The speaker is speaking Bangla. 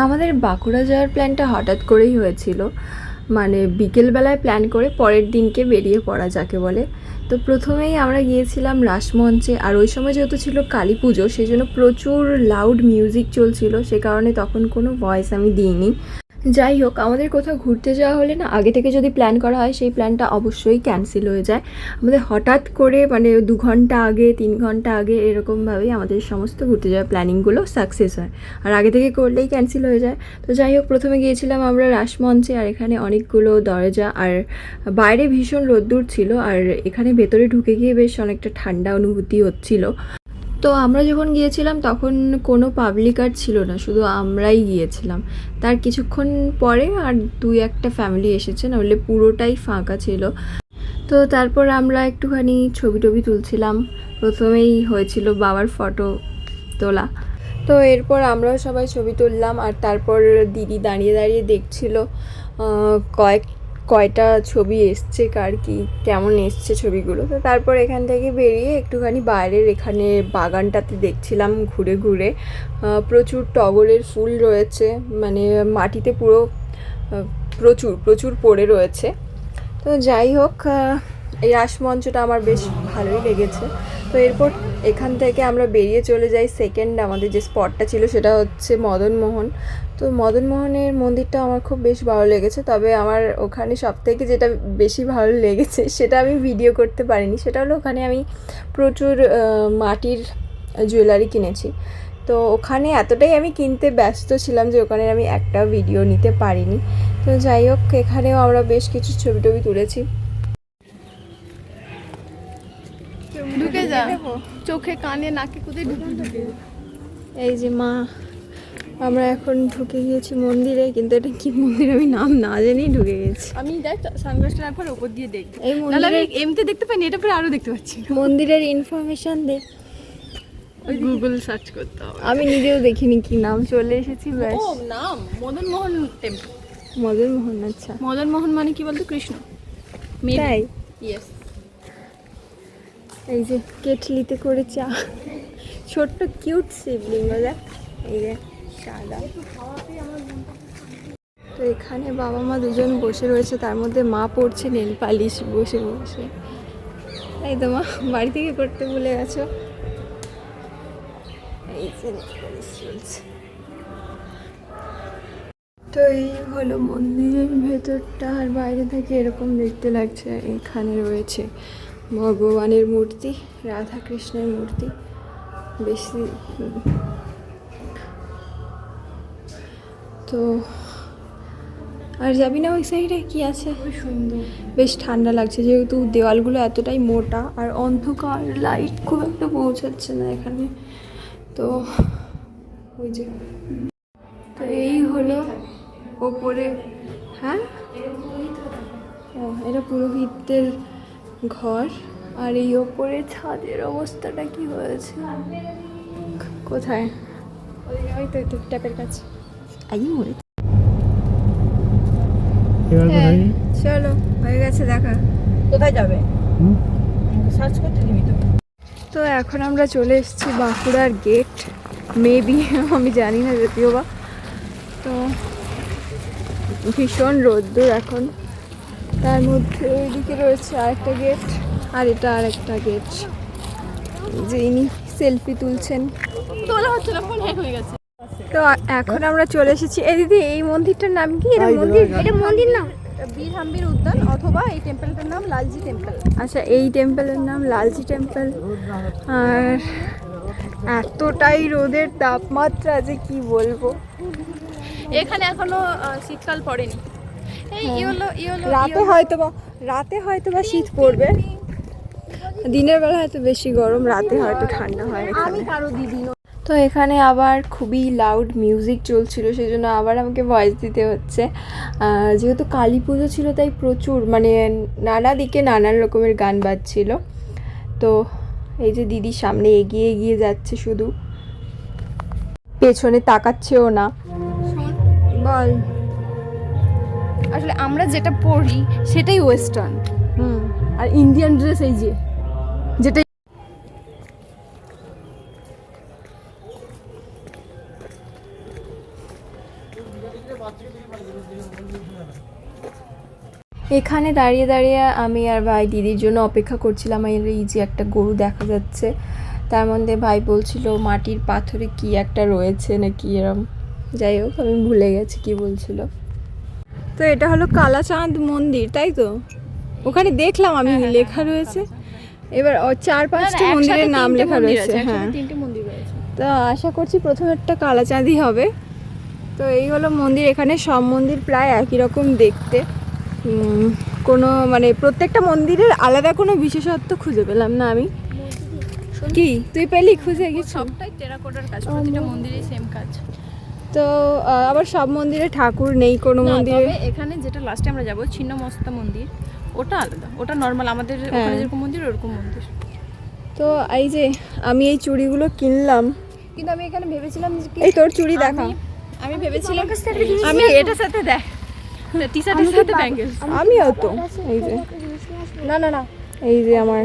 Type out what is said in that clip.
আমাদের বাঁকুড়া যাওয়ার প্ল্যানটা হঠাৎ করেই হয়েছিল, মানে বিকেলবেলায় প্ল্যান করে পরের দিনকে বেরিয়ে পড়া যাকে বলে। তো প্রথমেই আমরা গিয়েছিলাম রাসমঞ্চে, আর ওই সময় যেহেতু ছিল কালী পুজো সেই জন্য প্রচুর লাউড মিউজিক চলছিল, সে কারণে তখন কোনো ভয়েস আমি দিইনি। যাই হোক, আমাদের কোথাও ঘুরতে যাওয়া হলে না আগে থেকে যদি প্ল্যান করা হয় সেই প্ল্যানটা অবশ্যই ক্যান্সেল হয়ে যায়। আমাদের হঠাৎ করে মানে 2 ঘন্টা আগে 3 ঘন্টা আগে এরকমভাবেই আমাদের সমস্ত ঘুরতে যাওয়ার প্ল্যানিংগুলো সাকসেস হয়, আর আগে থেকে করলেই ক্যান্সেল হয়ে যায়। তো যাই হোক, প্রথমে গিয়েছিলাম আমরা রাসমঞ্চে, আর এখানে অনেকগুলো দরজা, আর বাইরে ভীষণ রোদ্দুর ছিল, আর এখানে ভেতরে ঢুকে গিয়ে বেশ অনেকটা ঠান্ডা অনুভূতি হচ্ছিল। তো আমরা যখন গিয়েছিলাম তখন কোনো পাবলিক আর ছিল না, শুধু আমরাই গিয়েছিলাম। তার কিছুক্ষণ পরে আর 2-1টা ফ্যামিলি এসেছে, নাহলে পুরোটাই ফাঁকা ছিল। তো তারপর আমরা একটুখানি ছবি টবি তুলছিলাম। প্রথমেই হয়েছিল বাবার ফটো তোলা। তো এরপর আমরাও সবাই ছবি তুললাম, আর তারপর দিদি দাঁড়িয়ে দাঁড়িয়ে দেখছিল কয়টা ছবি এসছে, কার কি কেমন এসছে ছবিগুলো। তো তারপর এখান থেকে বেরিয়ে একটুখানি বাইরের এখানে বাগানটাতে দেখছিলাম ঘুরে ঘুরে। প্রচুর টগরের ফুল রয়েছে, মানে মাটিতে পুরো প্রচুর প্রচুর পড়ে রয়েছে। তো যাই হোক, এই রাসমঞ্চটা আমার বেশ ভালোই লেগেছে। তো এরপর এখান থেকে আমরা বেরিয়ে চলে যাই সেকেন্ড আমাদের যে স্পটটা ছিল সেটা হচ্ছে মদনমোহন। তো মদনমোহনের মন্দিরটা আমার খুব বেশ ভালো লেগেছে, তবে আমার ওখানে সবথেকে যেটা বেশি ভালো লেগেছে সেটা আমি ভিডিও করতে পারিনি। সেটা হলো ওখানে আমি প্রচুর মাটির জুয়েলারি কিনেছি। তো ওখানে এতটাই আমি কিনতে ব্যস্ত ছিলাম যে ওখানে আমি একটা ভিডিও নিতে পারিনি। তো যাই হোক, এখানেও আমরা বেশ কিছু ছবি টবি তুলেছি। ঢুকে যা, চোখে কানে নাকে কোথায় ঢুকে। এই যে মা, আমরা এখন ঢুকে গিয়েছি মন্দিরে, কিন্তু এটা কি মন্দির আমি নাম না জেনেই ঢুকে গেছি। আমি দেখ সানগ্লাসটা একবার উপর দিয়ে দেখ, এই নাহলে আমি মন্দিরের এমনিতে দেখতে পাইনি, এটা পরে আরো দেখতে পাচ্ছি। মন্দিরের ইনফরমেশন দে। গুগল সার্চ করতে হবে। আমি নিজেও দেখিনি কি নাম, চলে এসেছি ব্যাস। ও নাম মদনমোহন টেম্পল। মদনমোহন, আচ্ছা। মদনমোহন মানে কি বলতো, কৃষ্ণ। তাই? ইয়েস। এই যে কেটলিতে করে চা, ছোট্ট কিউট শিবলিঙ্গ দেখ, এই যে সাদা। তো এখানে বাবা মা দুজন বসে রয়েছে, তার মধ্যে মা পড়ছে নেল পালিশ বসে বসে। এই তো মা বাড়ি থেকে করতে ভুলে গেছো। এই যে নেল পালিশ চলছে। তো এই হলো মন্দিরের ভেতরটা, আর বাইরে থেকে এরকম দেখতে লাগছে। এখানে রয়েছে ভগবানের মূর্তি, রাধা কৃষ্ণের মূর্তি। বেশি তো আর যাবি না ওই সাইডে, কি আছে সুন্দর, বেশ ঠান্ডা লাগছে যেহেতু দেওয়ালগুলো এতটাই মোটা, আর অন্ধকার, লাইট খুব একটা পৌঁছাচ্ছে না এখানে। তো ওই যে, তো এই হলো ওপরে। হ্যাঁ, ও এটা পুরোহিতদের ঘর। আর এই ওপরে ছাদের অবস্থাটা কি হয়েছে, কোথায়, ওই তো ট্যাপের কাছে। মরে চলো, হয়ে গেছে দেখা। কোথায় যাবে সার্চ করতে দিবি তো। তো এখন আমরা চলে এসেছি বাঁকুড়ার গেট, মেবি, আমি জানি না যদিও বা। তো ভীষণ রোদ্দুর এখন, তার মধ্যে ওইদিকে রয়েছে আরেকটা গেট, আর এটা আরেকটা গেট। যে ইনি সেলফি তুলছেন, তোলা হচ্ছে না, ফোন হ্যাং হয়ে গেছে। তো এখন আমরা চলে এসেছি। এই দিদি, এই মন্দিরটার নাম কি? এটা মন্দির, এটা মন্দির না, বীর হাম্বির উদ্যান, অথবা এই টেম্পলটার নাম লালজি টেম্পল। আচ্ছা, এই টেম্পলের নাম লালজি টেম্পল। আর এতটাই রোদের তাপমাত্রা যে কি বলবো। এখানে এখনো শীতকাল পড়েনি। এই রাতে হয়তো বা শীত পড়বে, দিনের বেলা হয়তো বেশি গরম, রাতে হয়তো ঠান্ডা হয় এখানে। তো এখানে আবার খুবই লাউড মিউজিক চলছিল, সেই জন্য আবার আমাকে ভয়েস দিতে হচ্ছে। যেহেতু কালী পুজো ছিল তাই প্রচুর, মানে নানা দিকে নানান রকমের গান বাজছিল। তো এই যে দিদি সামনে এগিয়ে এগিয়ে যাচ্ছে, শুধু পেছনে তাকাচ্ছেও না। বল। আসলে আমরা যেটা পড়ি সেটাই ওয়েস্টার্ন, আর ইন্ডিয়ান ড্রেস এই যে যেটা। এখানে দাঁড়িয়ে দাঁড়িয়ে আমি আর ভাই দিদির জন্য অপেক্ষা করছিলাম। এই যে একটা গরু দেখা যাচ্ছে, তার মধ্যে ভাই বলছিল মাটির পাথরে কি একটা রয়েছে নাকি এরম, যাই হোক আমি ভুলে গেছি কি বলছিল। তো এটা হলো কালাচাঁদ মন্দির, তাই তো? ওখানে দেখলাম আমি লেখা রয়েছে। এবার 4-5টা মন্দিরের নাম লেখা রয়েছে। হ্যাঁ, 3টে মন্দির রয়েছে। তো আশা করছি প্রথমেরটা কালাচাঁদই হবে। তো এই হলো মন্দির। এখানে সব মন্দির প্রায় একই রকম দেখতে, কোনো মানে প্রত্যেকটা মন্দিরের আলাদা কোনো বিশেষত্ব খুঁজে পেলাম না আমি। কি তুই পেলি খুঁজে গেছিস? সবটাই টেরাকোটার কাজ, প্রতিটা মন্দিরেই সেম কাজ। তো আবার সব মন্দিরে ঠাকুর নেই কোনো মন্দিরে। তবে এখানে যেটা লাস্টে আমরা যাব ছিন্নমস্তা মন্দির, ওটা আলাদা, ওটা নর্মাল আমাদের ওখানে যেরকম মন্দির ওরকম মন্দির। তো এই যে আমি এই চুড়িগুলো কিনলাম, কিন্তু আমি এখানে ভেবেছিলাম যে এই তোর চুড়ি দেখা। আমি ভেবেছিলাম আমি এটার সাথে দেখ টি শার্টের সাথে ব্যাঙ্গেলস। আমিও তো এই যে না না না এই যে আমার